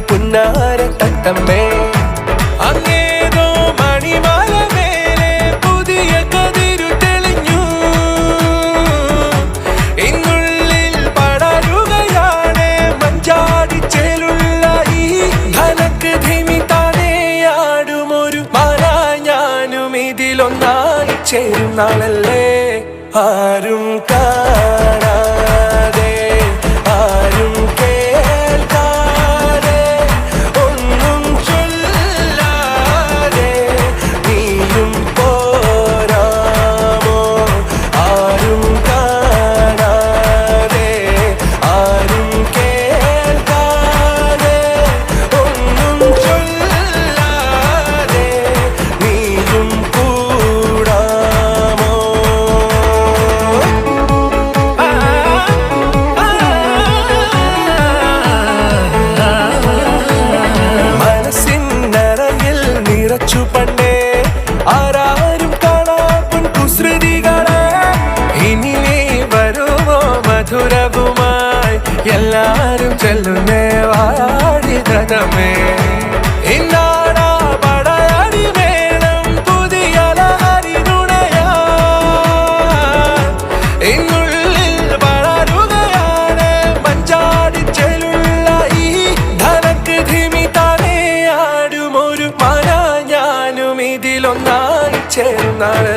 പുന്നാര തട്ടമ്മേ അങ്ങേതോ മണിമാല മേലെ പുതിയ കതിരു തെളിഞ്ഞു ഇന്നുള്ളിൽ പടരുകയാണ് മഞ്ചാടിച്ചേലുള്ള ഈ ധനക്ക് ധിമി താനേ ആടുമൊരു മാല ഞാനും ഇതിലൊന്നായി ചേരും നാളല്ലേ ആരും കാണാതെ ആരും കേൾക്കാതെ ഒന്നും ചൊല്ലാതെ നീയും പോരാമോ ആരും കാണാതെ ആരും കേൾക്കാതെ ഒന്നും ചൊല്ലാതെ നീയും കൂടാമോ മനസ്സിനറയിൽ നിറച്ചു പണ്ടേ ആരാരും കാണാൻ കുസൃതികളെ ഇനി നീ വരുമോ മധുരവുമായി എല്ലാരും ചെല്ലുന്നേ വാടി ധനമേ ഇന്നാടാ പടയടി വേണം പുതിയ ലഹരി നുണയാ ഇന്നുള്ളിൽ വളരുകയാണ് മഞ്ചാടിച്ചേലുള്ള ഈ ധനക്ക് ധിമി താനേ ആടുമൊരു മന ഞാനും ഇതിലൊന്നായി ചേർന്നാണ്